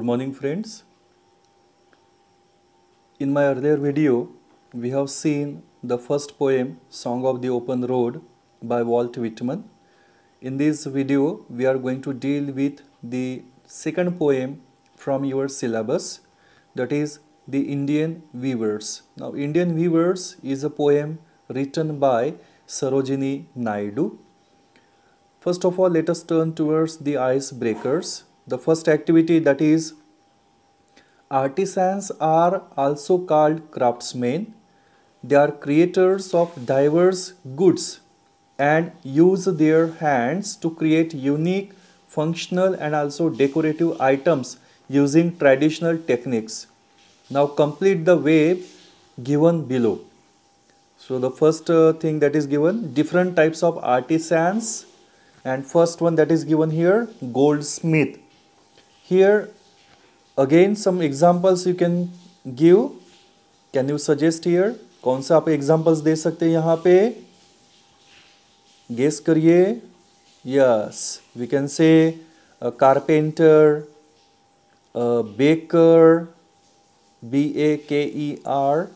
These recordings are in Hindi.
morning, friends. In my earlier video, we have seen the first poem, Song of the Open Road by Walt Whitman. In this video, we are going to deal with the second poem from your syllabus, that is The Indian Weavers. Now, Indian Weavers is a poem written by Sarojini Naidu. First of all, let us turn towards the icebreakers. The first activity, that is, artisans are also called craftsmen. They are creators of diverse goods and use their hands to create unique, functional and also decorative items using traditional techniques. Now complete the web given below. So the first thing that is given, different types of artisans, and first one that is given here, goldsmith. Here again some examples you can give. Can you suggest here? कौन सा आप एग्जाम्पल्स दे सकते हैं यहाँ पे? गेस करिए. Yes, we can say carpenter, baker, BAKER,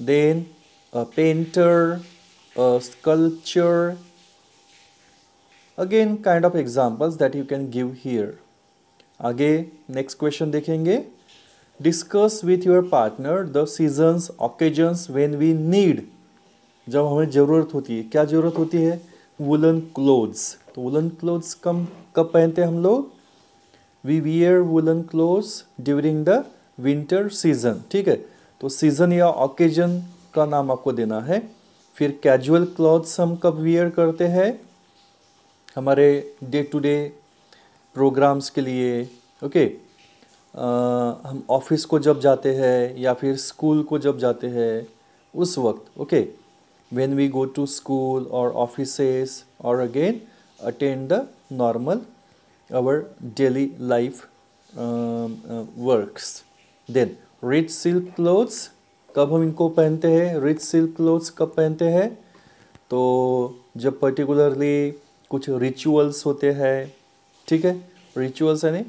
then a painter, a sculptor. Again kind of examples that you can give here. आगे नेक्स्ट क्वेश्चन देखेंगे. Discuss with your partner the seasons occasions when we need. जब हमें ज़रूरत होती है, क्या ज़रूरत होती है? Woollen clothes. तो वुलन क्लोथ्स कब पहनते हैं हम लोग? We wear woollen clothes during the winter season. ठीक है, तो सीजन या ऑकेजन का नाम आपको देना है. फिर कैजुअल क्लॉथ्स हम कब वियर करते हैं? हमारे डे टू डे प्रोग्राम्स के लिए. ओके, हम ऑफिस को जब जाते हैं या फिर स्कूल को जब जाते हैं उस वक्त. Okay, when we go to school और ऑफिसेस और again attend the normal our daily life works. Then rich silk clothes, कब हम इनको पहनते हैं? रिच सिल्क क्लोथ्स कब पहनते हैं? तो जब पर्टिकुलरली कुछ रिचुअल्स होते हैं. ठीक है, रिचुअल्स यानी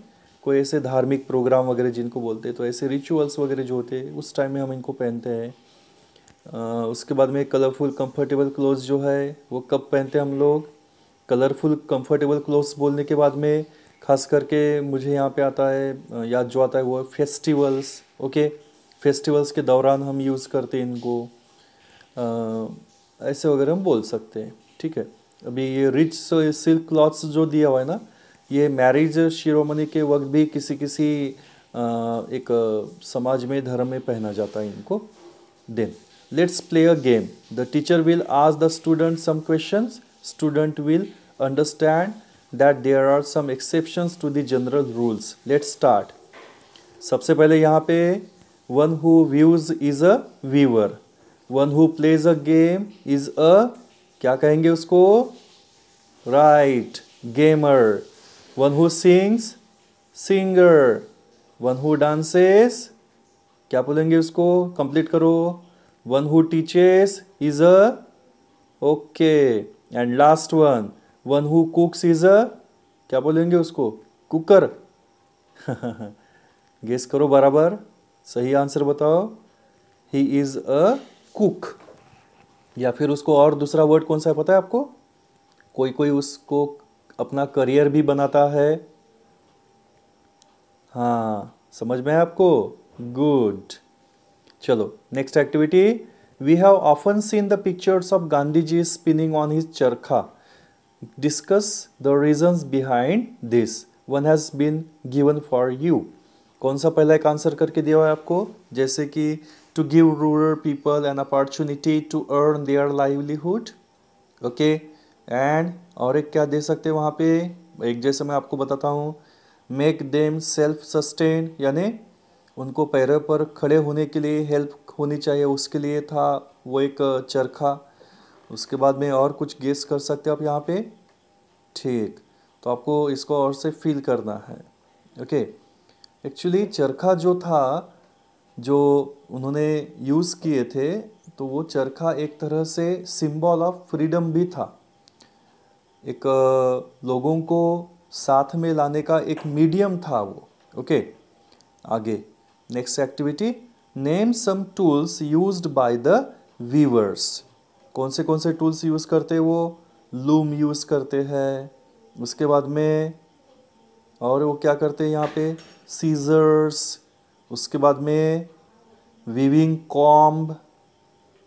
कोई ऐसे धार्मिक प्रोग्राम वगैरह जिनको बोलते हैं, तो ऐसे रिचुअल्स वगैरह जो होते हैं उस टाइम में हम इनको पहनते हैं. उसके बाद में कलरफुल कंफर्टेबल क्लोथ्स जो है वो कब पहनते हैं हम लोग? कलरफुल कंफर्टेबल क्लोथ्स बोलने के बाद में खास करके मुझे यहाँ पे आता है, याद जो आता है वो फेस्टिवल्स. ओके, फेस्टिवल्स के दौरान हम यूज़ करते हैं इनको. ऐसे वगैरह हम बोल सकते हैं. ठीक है, अभी ये रिच सिल्क क्लॉथ्स जो दिया हुआ है ना, ये मैरिज शिरोमणि के वक्त भी किसी एक समाज में, धर्म में पहना जाता है इनको. Then let's play a game. The teacher will ask the student some questions. Student will understand that there are some exceptions to the general rules. Let's start. सबसे पहले यहाँ पे one who views is a viewer. One who plays a game is a, क्या कहेंगे उसको? Right, gamer. One who sings, singer. One who dances, क्या बोलेंगे उसको? कंप्लीट करो. One who teaches is a, okay. And last one who cooks is a, क्या बोलेंगे उसको? कुकर. गेस करो बराबर, सही आंसर बताओ. He is a cook. या फिर उसको और दूसरा वर्ड कौन सा है पता है आपको? कोई उसको अपना करियर भी बनाता है. हाँ, समझ में है आपको? गुड. चलो next activity. We have often seen the pictures of Gandhi ji spinning on his charkha. Discuss the reasons behind this. One has been given for you. कौन सा पहला एक आंसर करके दिया हुआ है आपको? जैसे कि to give rural people an opportunity to earn their livelihood. Okay, and और एक क्या दे सकते हैं वहाँ पे? एक जैसे मैं आपको बताता हूँ, मेक देम सेल्फ सस्टेन, यानी उनको पैरों पर खड़े होने के लिए हेल्प होनी चाहिए, उसके लिए था वो एक चरखा. उसके बाद में और कुछ गेस कर सकते हो आप यहाँ पे. ठीक, तो आपको इसको और से फील करना है. ओके, एक्चुअली चरखा जो था, जो उन्होंने यूज़ किए थे, तो वो चरखा एक तरह से सिंबल ऑफ फ्रीडम भी था. एक लोगों को साथ में लाने का एक मीडियम था वो. ओके, आगे next activity, name some tools used by the weavers. कौन से टूल्स यूज़ करते हैं वो? लूम यूज़ करते हैं, उसके बाद में और वो क्या करते हैं यहाँ पे? सीजर्स, उसके बाद में वीविंग कॉम्ब,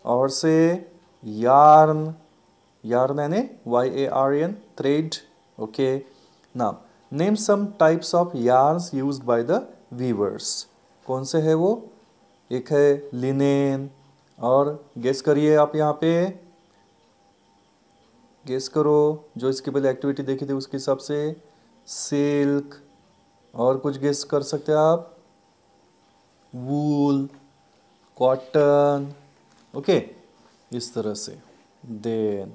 और से यार्न, यार्न यानी YARN, thread. Okay, now name some types of yarns used by the weavers. कौन से है वो? एक है लिनेन, और गेस करिए आप यहाँ पे, गेस करो, जो इसके पहले एक्टिविटी देखी थी उसके हिसाब से। सिल्क, और कुछ गेस कर सकते हैं आप? वूल, कॉटन। ओके, इस तरह से। देन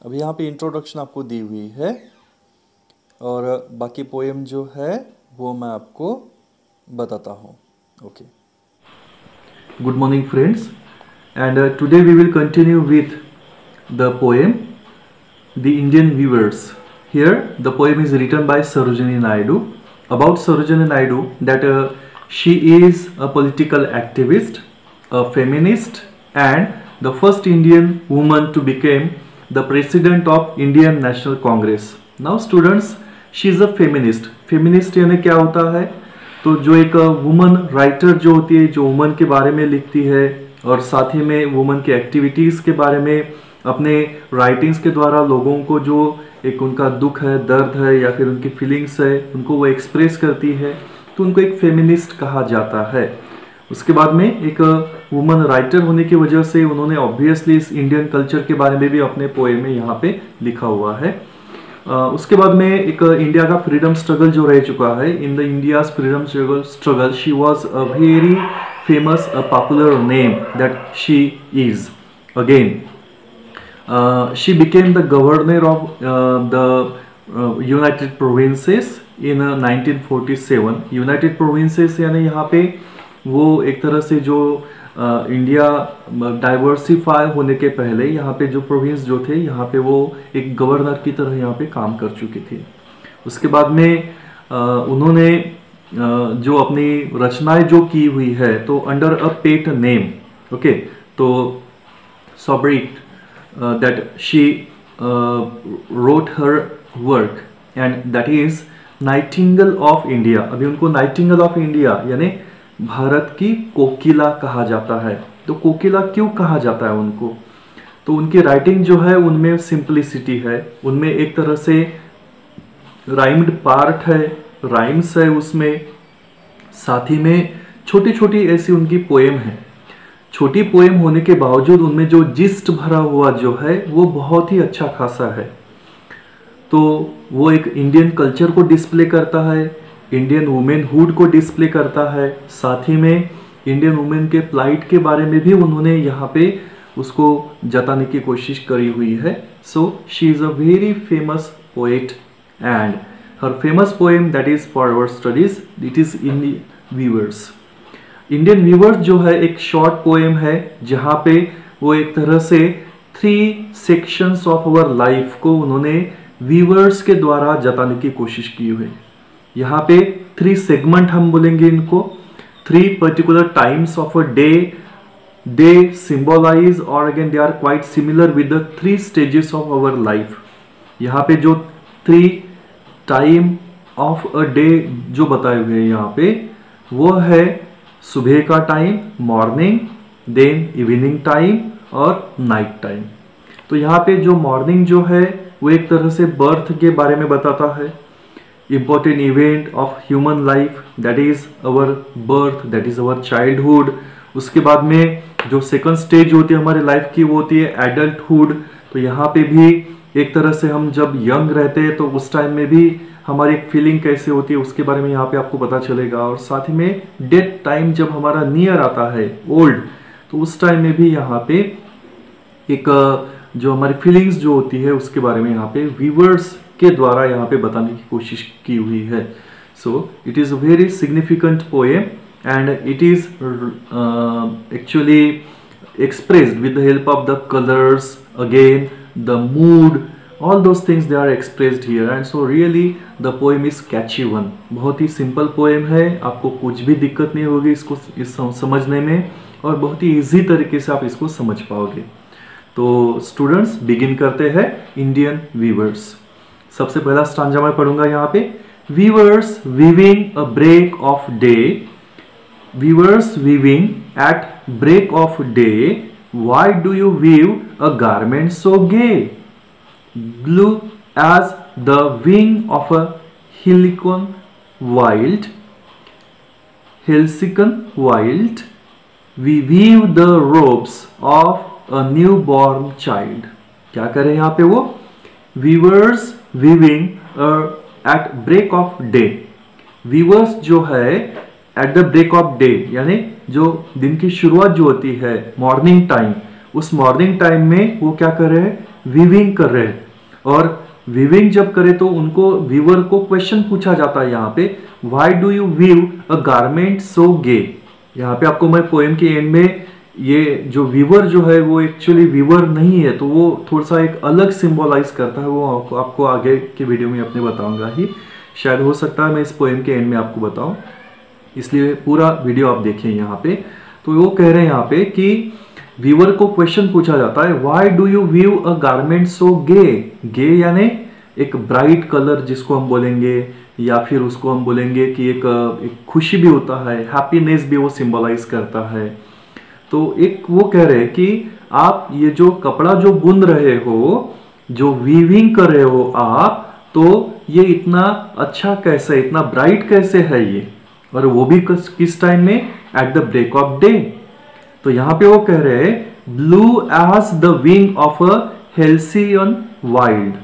अभी यहाँ पे इंट्रोडक्शन आपको दी हुई है, और बाकी पोएम जो है वो मैं आपको बताता हूँ। Okay, good morning friends, and today we will continue with the poem the Indian weavers. Here the poem is written by Sarojini Naidu. About Sarojini Naidu, that she is a political activist, a feminist, and the first Indian woman to become the president of Indian National Congress. Now students, she is a feminist. Feminist यानी क्या होता है? तो जो एक वुमन राइटर जो होती है, जो वुमन के बारे में लिखती है और साथ ही में वुमन के एक्टिविटीज़ के बारे में अपने राइटिंग्स के द्वारा लोगों को जो एक उनका दुख है, दर्द है, या फिर उनकी फीलिंग्स है, उनको वो एक्सप्रेस करती है, तो उनको एक फेमिनिस्ट कहा जाता है। उसके बाद में एक वुमन राइटर होने की वजह से उन्होंने ऑब्वियसली इस इंडियन कल्चर के बारे में भी अपने पोएम में यहाँ पे लिखा हुआ है। उसके बाद में एक इंडिया का फ्रीडम स्ट्रगल जो रह चुका है, in the India's freedom struggle she was a very famous, a popular name that she is. Again she became the governor of the United Provinces in 1947. United Provinces यानी यहाँ पे वो एक तरह से जो इंडिया डाइवर्सिफाई होने के पहले यहाँ पे जो प्रोविंस जो थे, यहाँ पे वो एक गवर्नर की तरह यहाँ पे काम कर चुकी थी। उसके बाद में उन्होंने जो अपनी रचनाएं जो की हुई है, तो under a pet name, okay, तो सॉब्रिट that she wrote her work, and that is Nightingale of India. अभी उनको नाइटिंगेल ऑफ इंडिया यानी भारत की कोकिला कहा जाता है। तो कोकिला क्यों कहा जाता है उनको? तो उनकी राइटिंग जो है उनमें सिंप्लिसिटी है, उनमें एक तरह से राइम्ड पार्ट है, राइम्स है उसमें, साथ ही में छोटी छोटी ऐसी उनकी पोएम है। छोटी पोएम होने के बावजूद उनमें जो जिस्ट भरा हुआ जो है वो बहुत ही अच्छा खासा है। तो वो एक इंडियन कल्चर को डिस्प्ले करता है, इंडियन वुमेनहुड को डिस्प्ले करता है, साथ ही में इंडियन वुमेन के प्लाइट के बारे में भी उन्होंने यहाँ पे उसको जताने की कोशिश करी हुई है। So she is a very famous poet, and her famous poem that is for our studies, it is Indian weavers. Indian weavers जो है एक शॉर्ट पोएम है, जहाँ पे वो एक तरह से 3 सेक्शंस ऑफ आवर लाइफ को उन्होंने वीवर्स के द्वारा जताने की कोशिश की हुई। यहाँ पे 3 सेगमेंट हम बोलेंगे इनको, 3 particular times of a day, they symbolise और again they are quite similar with the 3 stages of our life. यहाँ पे जो 3 टाइम ऑफ अ डे जो बताए हुए हैं यहाँ पे, वो है सुबह का time, morning, then evening time और नाइट टाइम। तो यहाँ पे जो मॉर्निंग जो है वो एक तरह से बर्थ के बारे में बताता है, important event of human life, that is our birth, that is our childhood. उसके बाद में जो सेकंड स्टेज होती है हमारे लाइफ की वो होती है एडल्टहुड। तो यहाँ पे भी एक तरह से हम जब यंग रहते हैं तो उस टाइम में भी हमारी एक फीलिंग कैसे होती है उसके बारे में यहाँ पे आपको पता चलेगा। और साथ ही में डेथ टाइम जब हमारा नियर आता है, ओल्ड, तो उस टाइम में भी यहाँ पे एक जो हमारी फीलिंग्स जो होती है उसके बारे में यहाँ पे वीवर्स के द्वारा यहाँ पे बताने की कोशिश की हुई है। So it is a very significant poem and it is actually expressed with the help of the colors, again the mood, All those things they are expressed here, and so really the poem is catchy one. बहुत ही सिंपल पोएम है, आपको कुछ भी दिक्कत नहीं होगी इसको समझने में, और बहुत ही इजी तरीके से आप इसको समझ पाओगे। तो स्टूडेंट्स बिगिन करते हैं इंडियन वीवर्स। सबसे पहला स्टांजा मैं पढ़ूंगा यहाँ पे। Weavers weaving a break of day, weavers weaving at break of day, why do you weave a garment so gay, blue as the wing of a helicon wild, we weave the robes of a newborn child। क्या करें यहाँ पे वो, weavers weaving at break of day। weavers जो है at the break of day, यानी जो दिन की शुरुआत जो होती है मॉर्निंग टाइम, उस मॉर्निंग टाइम में वो क्या कर रहे हैं, वीविंग कर रहे हैं। और वीविंग जब करे तो उनको वीवर को क्वेश्चन पूछा जाता है यहाँ पे, why do you weave a garment so gay. यहाँ पे आपको मैं पोएम के एंड में ये जो वीवर जो है वो एक्चुअली वीवर नहीं है, तो वो थोड़ा सा एक अलग सिंबलाइज करता है, वो आपको आगे के वीडियो में अपने बताऊंगा ही, शायद हो सकता है मैं इस पोएम के एंड में आपको बताऊं, इसलिए पूरा वीडियो आप देखिए यहाँ पे। तो वो कह रहे हैं यहाँ पे कि वीवर को क्वेश्चन पूछा जाता है, why do you weave a garment so gay. Gay यानी एक ब्राइट कलर जिसको हम बोलेंगे, या फिर उसको हम बोलेंगे कि एक खुशी भी होता है, हैप्पीनेस भी वो सिंबलाइज करता है। तो एक वो कह रहे हैं कि आप ये जो कपड़ा जो बुन रहे हो, जो वीविंग कर रहे हो आप, तो ये इतना अच्छा कैसे, इतना ब्राइट कैसे है ये, और वो भी किस टाइम में, at the break of day. तो यहां पे वो कह रहे हैं blue as the wing of a halcyon wild.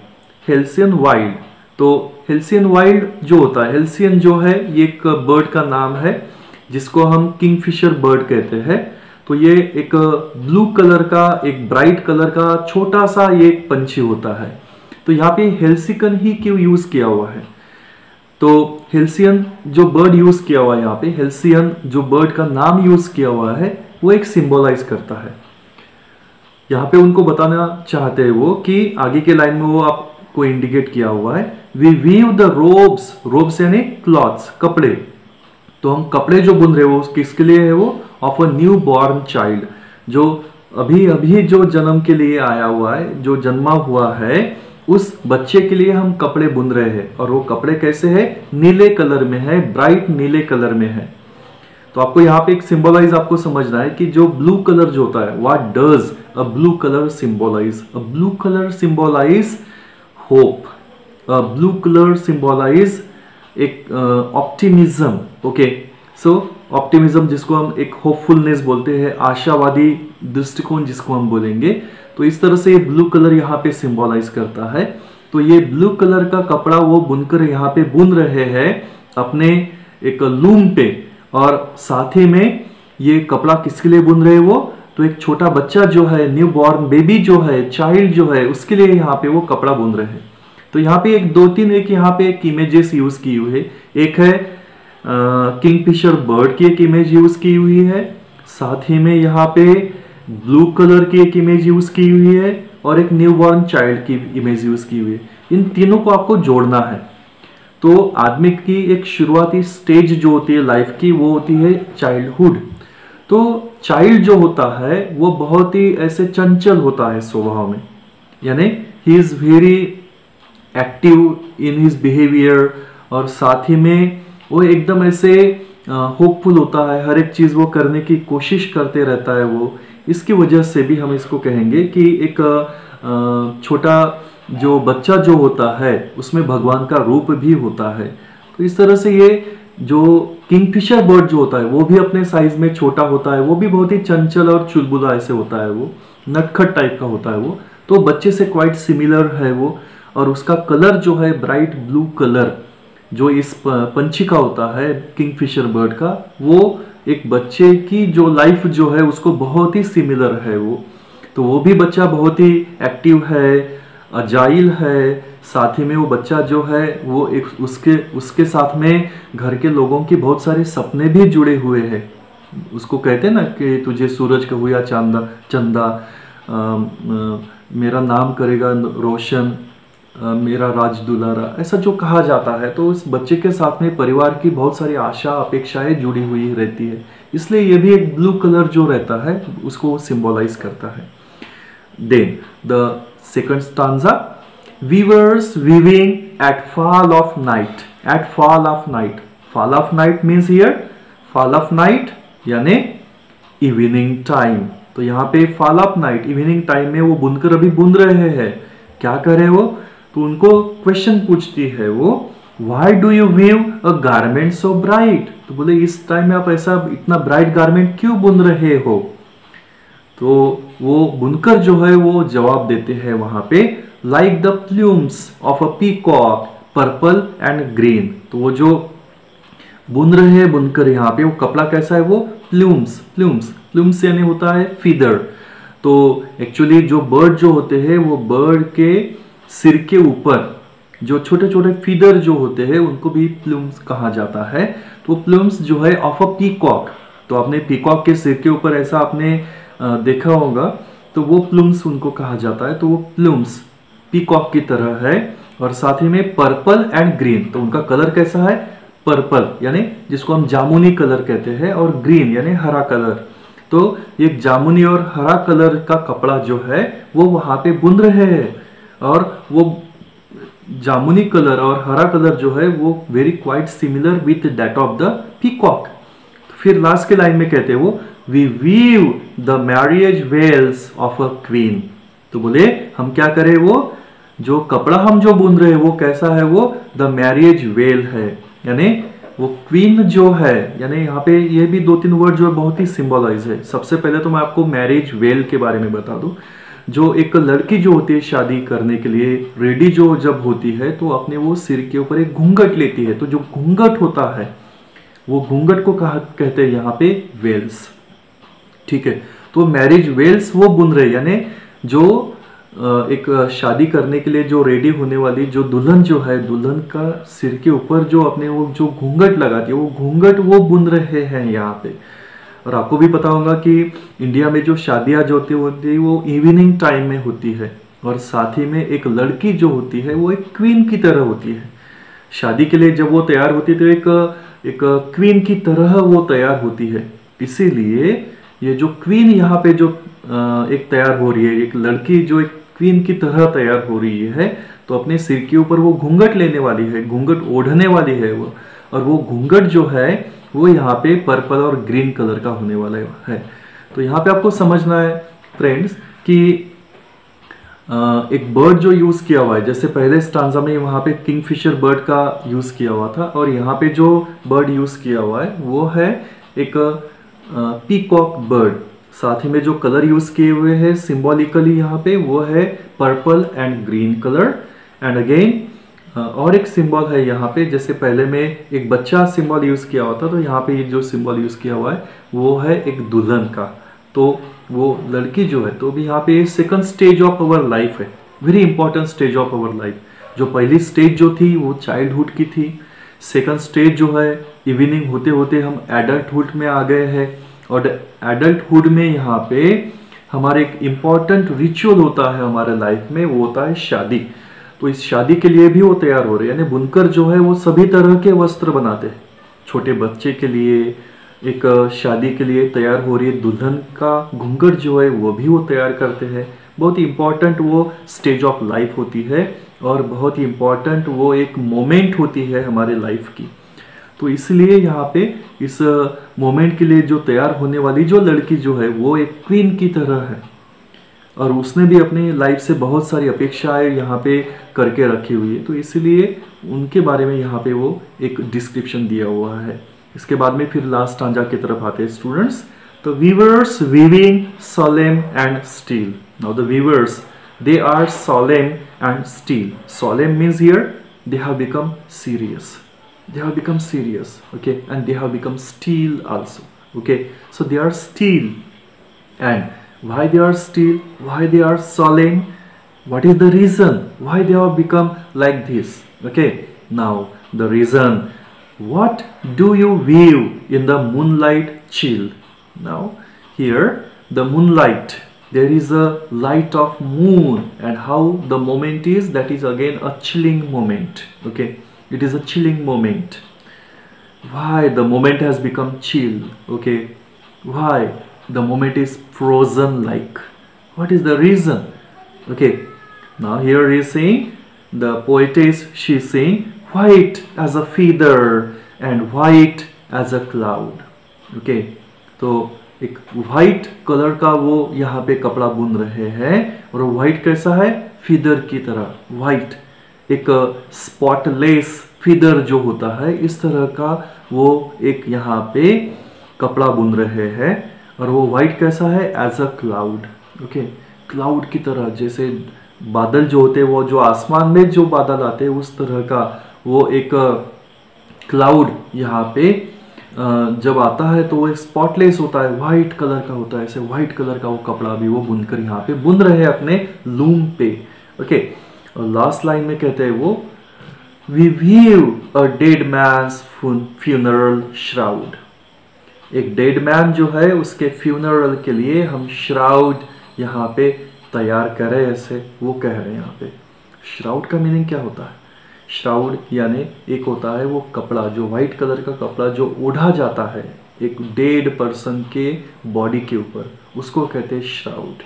Halcyon wild, तो हेल्सियन वाइल्ड जो होता है, हेल्सियन जो है ये एक बर्ड का नाम है जिसको हम किंगफिशर बर्ड कहते हैं। तो ये एक ब्लू कलर का, एक ब्राइट कलर का छोटा सा ये एक पंछी होता है। तो यहाँ पे हेल्सिकन ही क्यों यूज किया हुआ है, तो हेल्सियन जो बर्ड यूज किया हुआ है यहाँ पे, हेल्सियन जो बर्ड का नाम यूज किया हुआ है वो एक सिंबलाइज करता है। यहाँ पे उनको बताना चाहते हैं वो कि आगे के लाइन में वो आपको इंडिकेट किया हुआ है, we weave the robes, robes यानी क्लॉथ्स, कपड़े। तो हम कपड़े जो बुन रहे हो किसके लिए है वो, of a new born child, जो अभी अभी जो जन्म के लिए आया हुआ है, जो जन्मा हुआ है, उस बच्चे के लिए हम कपड़े बुन रहे हैं। और वो कपड़े कैसे है, नीले कलर में है, ब्राइट नीले कलर में है। तो आपको यहाँ पे एक सिंबलाइज आपको समझना है कि जो ब्लू कलर जो होता है, what does a blue colour symbolise, a blue colour symbolise hope, a blue colour symbolise एक ऑप्टिमिज्म। ओके, सो ऑप्टिमिज्म जिसको हम एक होपफुलनेस बोलते हैं, आशावादी दृष्टिकोण जिसको हम बोलेंगे। तो इस तरह से ये ब्लू कलर यहाँ पे सिंबलाइज करता है। तो ये ब्लू कलर का कपड़ा वो बुनकर यहाँ पे बुन रहे हैं अपने एक लूम पे, और साथ ही में ये कपड़ा किसके लिए बुन रहे हैं वो, तो एक छोटा बच्चा जो है, न्यू बॉर्न बेबी जो है, चाइल्ड जो है, उसके लिए यहाँ पे वो कपड़ा बुन रहे हैं। तो यहाँ पे एक दो तीन एक यहाँ पे एक इमेजेस यूज की हुई है। एक है किंगफिशर बर्ड की एक इमेज यूज की हुई है, साथ ही में यहाँ पे ब्लू कलर की एक इमेज यूज की हुई है, और एक न्यू बॉर्न चाइल्ड की इमेज यूज की हुई है। इन तीनों को आपको जोड़ना है। तो आदमी की एक शुरुआती स्टेज जो होती है लाइफ की, वो होती है चाइल्डहुड। तो चाइल्ड जो होता है वो बहुत ही ऐसे चंचल होता है स्वभाव में, यानी he is very active in his behaviour, और साथ ही में वो एकदम ऐसे होपफुल होता है, हर एक चीज वो करने की कोशिश करते रहता है वो। इसकी वजह से भी हम इसको कहेंगे कि एक छोटा जो बच्चा जो होता है उसमें भगवान का रूप भी होता है। तो इस तरह से ये जो किंगफिशर बर्ड जो होता है वो भी अपने साइज में छोटा होता है, वो भी बहुत ही चंचल और चुलबुला ऐसे होता है, वो नटखट टाइप का होता है वो। तो बच्चे से क्वाइट सिमिलर है वो, और उसका कलर जो है ब्राइट ब्लू कलर जो इस पंछी का होता है, किंगफिशर बर्ड का, वो एक बच्चे की जो लाइफ जो है उसको बहुत ही सिमिलर है वो। तो वो भी बच्चा बहुत ही एक्टिव है, अजाइल है, साथ ही में वो बच्चा जो है वो एक उसके साथ में घर के लोगों की बहुत सारे सपने भी जुड़े हुए हैं। उसको कहते हैं ना कि तुझे सूरज कहूँ या चंदा, मेरा नाम करेगा रोशन, मेरा राज दुलारा, ऐसा जो कहा जाता है, तो उस बच्चे के साथ में परिवार की बहुत सारी आशा अपेक्षाएं जुड़ी हुई रहती है, इसलिए ये भी एक ब्लू कलर जो रहता है उसको सिंबलाइज करता है। Then the second stanza, weavers weaving at fall of night, at fall of night, fall of night means here fall of night यानी इवनिंग टाइम। तो यहाँ पे fall of night evening time में वो बुनकर अभी बुन रहे हैं, क्या करे वो, तो उनको क्वेश्चन पूछती है वो, why do you weave a garment so bright, तो बोले इस टाइम में आप ऐसा इतना ब्राइट गारमेंट क्यों बुन रहे हो। तो वो बुनकर जो है वो जवाब देते हैं वहां पे, like the plumes of a peacock purple and green. तो वो जो बुन रहे हैं बुनकर यहाँ पे, वो कपड़ा कैसा है, वो प्लूम्स, प्लूम्स, प्लूम्स यानी होता है फीदर। तो एक्चुअली जो बर्ड जो होते हैं वो बर्ड के सिर के ऊपर जो छोटे छोटे फीदर जो होते हैं उनको भी प्लूम्स कहा जाता है। तो प्लूम्स जो है ऑफ अ पीकॉक, तो आपने पीकॉक के सिर के ऊपर ऐसा आपने देखा होगा, तो वो प्लूम्स उनको कहा जाता है। तो वो प्लूम्स पीकॉक की तरह है, और साथ ही में पर्पल एंड ग्रीन, तो उनका कलर कैसा है, पर्पल यानी जिसको हम जामुनी कलर कहते हैं, और ग्रीन यानी हरा कलर। तो एक जामुनी और हरा कलर का कपड़ा जो है वो वहां पे बुन रहे हैं, और वो जामुनी कलर और हरा कलर जो है वो very quite similar with that of the peacock. फिर लास्ट के लाइन में कहते हैं वो, we weave the marriage veils of a queen. तो बोले हम क्या करें, वो जो कपड़ा हम जो बुन रहे हैं वो कैसा है, वो द मैरिज वेल है, यानी वो क्वीन जो है, यानी यहाँ पे ये भी दो तीन वर्ड जो है बहुत ही सिंबलाइज है। सबसे पहले तो मैं आपको मैरिज वेल के बारे में बता दूं। जो एक लड़की जो होती है शादी करने के लिए रेडी जो जब होती है, तो अपने वो सिर के ऊपर एक घूंघट लेती है। तो जो घूंघट होता है वो घूंघट को कहते हैं यहाँ पे वेल्स, ठीक है। तो मैरिज वेल्स वो बुन रहे, यानी जो एक शादी करने के लिए जो रेडी होने वाली जो दुल्हन जो है, दुल्हन का सिर के ऊपर जो अपने वो जो घूंघट लगाती है वो घूंघट वो बुन रहे हैं यहाँ पे। और आपको भी पता होगा कि इंडिया में जो शादियां जो होती है वो इवनिंग टाइम में होती है, और साथ ही में एक लड़की जो होती है वो एक क्वीन की तरह होती है। शादी के लिए जब वो तैयार होती है तो एक क्वीन की तरह वो तैयार होती है। इसीलिए ये जो क्वीन यहाँ पे जो एक तैयार हो रही है, एक लड़की जो एक क्वीन की तरह तैयार हो रही है, तो अपने सिर के ऊपर वो घूंघट लेने वाली है, घूंघट ओढ़ने वाली है वो, और वो घूंघट जो है वो यहाँ पे पर्पल और ग्रीन कलर का होने वाला है। तो यहाँ पे आपको समझना है फ्रेंड्स कि एक बर्ड जो यूज किया हुआ है, जैसे पहले स्टांजा में वहां पे किंगफिशर बर्ड का यूज किया हुआ था, और यहाँ पे जो बर्ड यूज किया हुआ है वो है एक पीकॉक बर्ड। साथ ही में जो कलर यूज किए हुए हैं सिंबॉलिकली यहाँ पे वो है purple and green colour. And again और एक सिंबल है यहाँ पे, जैसे पहले में एक बच्चा सिंबल यूज किया हुआ था, तो यहाँ पे ये जो सिंबल यूज किया हुआ है वो है एक दुल्हन का। तो वो लड़की जो है, तो भी यहाँ पे second stage of our life है, very important stage of our life. जो पहली स्टेज जो थी वो चाइल्डहुड की थी, सेकंड स्टेज जो है इवनिंग होते होते हम एडल्टहुड में आ गए हैं, और एडल्टहुड में यहाँ पे हमारे एक इम्पॉर्टेंट रिचुअल होता है हमारे लाइफ में, वो होता है शादी। तो इस शादी के लिए भी वो तैयार हो रहे हैं, यानी बुनकर जो है वो सभी तरह के वस्त्र बनाते हैं। छोटे बच्चे के लिए, एक शादी के लिए तैयार हो रही है दुल्हन का घूंघट जो है वो भी वो तैयार करते हैं। बहुत ही इम्पॉर्टेंट वो स्टेज ऑफ लाइफ होती है, और बहुत ही इम्पॉर्टेंट वो एक मोमेंट होती है हमारे लाइफ की। तो इसलिए यहाँ पे इस मोमेंट के लिए जो तैयार होने वाली जो लड़की जो है वो एक क्वीन की तरह है, और उसने भी अपनी लाइफ से बहुत सारी अपेक्षाएं यहाँ पे करके रखी हुई है। तो इसलिए उनके बारे में यहाँ पे वो एक डिस्क्रिप्शन दिया हुआ है। इसके बाद में फिर लास्ट स्टांजा की तरफ आते हैं स्टूडेंट्स। तो viewers weaving solemn and still. Now the weavers, they are solemn and still. Solemn means here they have become serious. They have become serious, okay, and they have become still also, okay. So they are still, and why they are still, why they are solemn, what is the reason why they have become like this, okay. Now the reason, what do you view in the moonlight chill. Now here the moonlight, there is a light of moon, and how the moment is, that is again a chilling moment. Okay, it is a chilling moment. Why the moment has become chill? Okay, why the moment is frozen like? What is the reason? Okay, now here he is saying, the poetess, she is saying, white as a feather and white as a cloud. Okay, तो एक व्हाइट कलर का वो यहाँ पे कपड़ा बुन रहे हैं, और व्हाइट कैसा है? फीदर की तरह व्हाइट, एक स्पॉटलेस फीदर जो होता है, इस तरह का वो एक यहाँ पे कपड़ा बुन रहे हैं। और वो व्हाइट कैसा है? As a cloud. Okay, cloud की तरह, जैसे बादल जो होते हैं, वो जो आसमान में जो बादल आते हैं उस तरह का वो एक क्लाउड यहाँ पे जब आता है तो वो एक स्पॉटलेस होता है, वाइट कलर का होता है। ऐसे वाइट कलर का वो कपड़ा भी वो बुनकर यहाँ पे बुन रहे हैं अपने लूम पे। ओके, और लास्ट लाइन में कहते हैं वो, we weave a dead man's funeral shroud. एक डेड मैन जो है उसके फ्यूनरल के लिए हम श्राउड यहाँ पे तैयार करें, ऐसे वो कह रहे हैं यहाँ पे। श्राउड का मीनिंग क्या होता है? श्राउड यानी एक होता है वो कपड़ा, जो वाइट कलर का कपड़ा जो ओढ़ा जाता है एक डेड पर्सन के बॉडी के ऊपर, उसको कहते हैं श्राउड।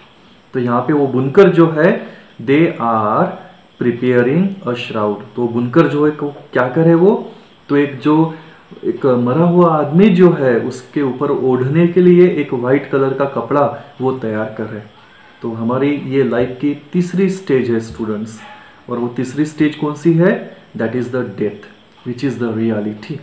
तो यहाँ पे वो बुनकर जो है, they are preparing a shroud. तो बुनकर जो है क्या करे वो, तो एक जो एक मरा हुआ आदमी जो है उसके ऊपर ओढ़ने के लिए एक वाइट कलर का कपड़ा वो तैयार कर रहे हैं। तो हमारी ये लाइफ की तीसरी स्टेज है स्टूडेंट्स, और वो तीसरी स्टेज कौन सी है? That is the death, which is the reality.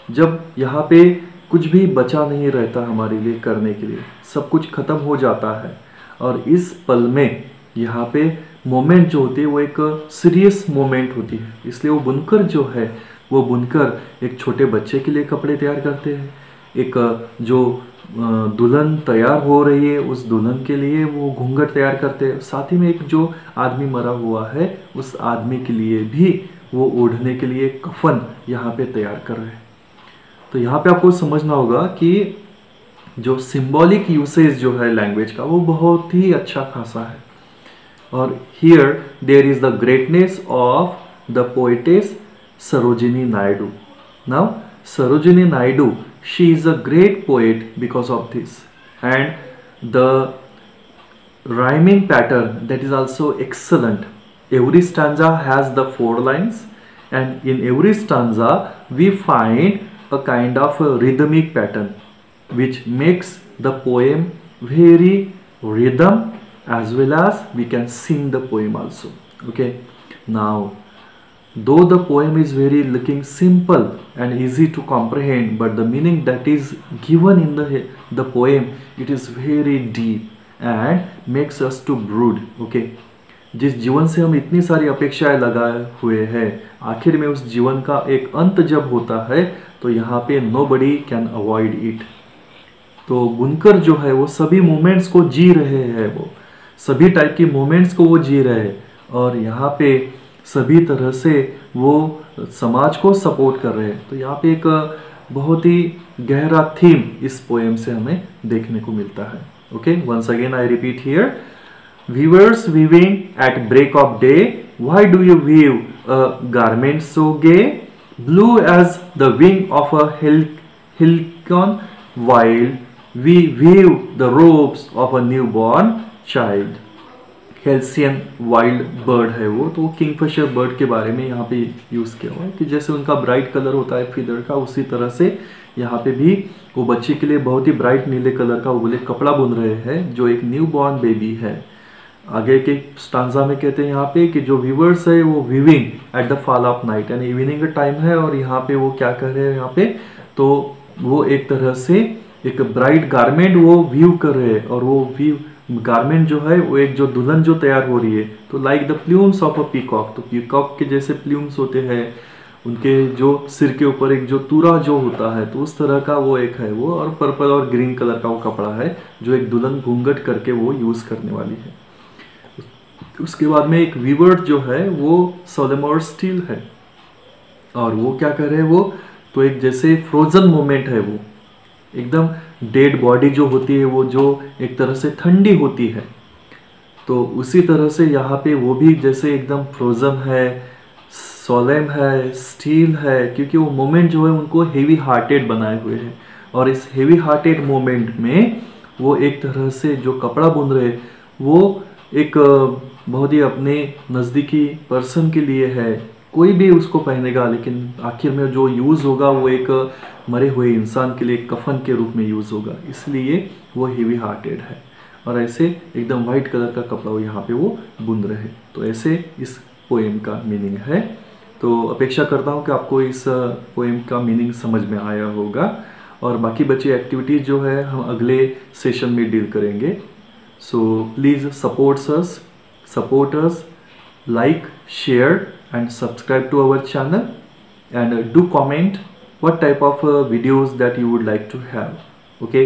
जब यहाँ पे कुछ भी बचा नहीं रहता हमारे लिए करने के लिए, सब कुछ खत्म हो जाता है, और इस पल में यहाँ पे मोमेंट जो होती है वो एक सीरियस मोमेंट होती है। इसलिए वो बुनकर जो है वो बुनकर एक छोटे बच्चे के लिए कपड़े तैयार करते हैं, एक जो दुल्हन तैयार हो रही है उस दुल्हन के लिए वो घूंघट तैयार करते हैं, साथ ही में एक जो आदमी मरा हुआ है उस आदमी के लिए भी वो ओढ़ने के लिए कफन यहाँ पे तैयार कर रहे हैं। तो यहाँ पे आपको समझना होगा कि जो सिंबॉलिक यूसेज जो है लैंग्वेज का वो बहुत ही अच्छा खासा है। और here there is the greatness of the poetess Sarojini Naidu. Now Sarojini Naidu, she is a great poet because of this, and the rhyming pattern that is also excellent. Every stanza has the 4 lines, and in every stanza we find a kind of a rhythmic pattern which makes the poem very rhythm, as well as we can sing the poem also. Okay, now though the poem is very looking simple and easy to comprehend, but the meaning that is given in the poem, it is very deep and makes us to brood. Okay, जिस जीवन से हम इतनी सारी अपेक्षाएं लगाए हुए हैं, आखिर में उस जीवन का एक अंत जब होता है तो यहाँ पे nobody can avoid it। तो बुनकर जो है वो सभी मोमेंट्स को जी रहे हैं, वो सभी टाइप की मोमेंट्स को वो जी रहे हैं, और यहाँ पे सभी तरह से वो समाज को सपोर्ट कर रहे हैं। तो यहाँ पे एक बहुत ही गहरा थीम इस पोएम से हमें देखने को मिलता है। Okay, once again I repeat here, weavers weaving at break of day, why do you weave a garment so gay, blue as the wing of a halcyon, wild we weave the robes of a new born child. Halcyon wild bird है वो, तो किंगफिशर बर्ड के बारे में यहाँ पे यूज़ किया हुआ है कि जैसे उनका ब्राइट कलर होता है फीदर का, उसी तरह से यहाँ पे भी वो बच्चे के लिए बहुत ही ब्राइट नीले कलर का वो बोले कपड़ा बुन रहे हैं जो एक न्यू बॉर्न बेबी है। आगे के स्टांजा में कहते हैं यहाँ पे कि जो वीवर्स है वो weaving at the fall of night, यानी इवनिंग का टाइम है, और यहाँ पे वो क्या कर रहे हैं यहाँ पे, तो वो एक तरह से एक ब्राइट गारमेंट वो व्यू कर रहे हैं, और वो व्यू गारमेंट जो है वो एक जो दुल्हन जो तैयार हो रही है, तो like the plumes of a peacock, तो पीकॉक के जैसे प्लूम्स होते हैं उनके जो सिर के ऊपर एक जो तूरा जो होता है, तो उस तरह का वो एक है वो, और पर्पल और ग्रीन कलर का वो कपड़ा है जो एक दुल्हन घूंघट करके वो यूज करने वाली है। उसके बाद में एक वीवर्ड जो है वो सोलेमोर स्टील है, और वो क्या कर रहे हैं वो, तो एक जैसे फ्रोजन मोमेंट है वो, एकदम डेड बॉडी जो होती है वो जो एक तरह से ठंडी होती है, तो उसी तरह से यहाँ पे वो भी जैसे एकदम फ्रोजन है, सोलेम है, स्टील है, क्योंकि वो मोमेंट जो है उनको हेवी हार्टेड बनाए हुए हैं। और इस हेवी हार्टेड मोमेंट में वो एक तरह से जो कपड़ा बुन रहे वो एक बहुत ही अपने नज़दीकी पर्सन के लिए है, कोई भी उसको पहनेगा, लेकिन आखिर में जो यूज़ होगा वो एक मरे हुए इंसान के लिए कफन के रूप में यूज़ होगा, इसलिए वो हेवी हार्टेड है। और ऐसे एकदम वाइट कलर का कपड़ा वो यहाँ पे वो बुन रहे। तो ऐसे इस पोएम का मीनिंग है। तो अपेक्षा करता हूँ कि आपको इस पोएम का मीनिंग समझ में आया होगा, और बाकी बची एक्टिविटीज जो है हम अगले सेशन में डील करेंगे। So please support us, like, share and subscribe to our channel, and do comment what type of videos that you would like to have. Okay,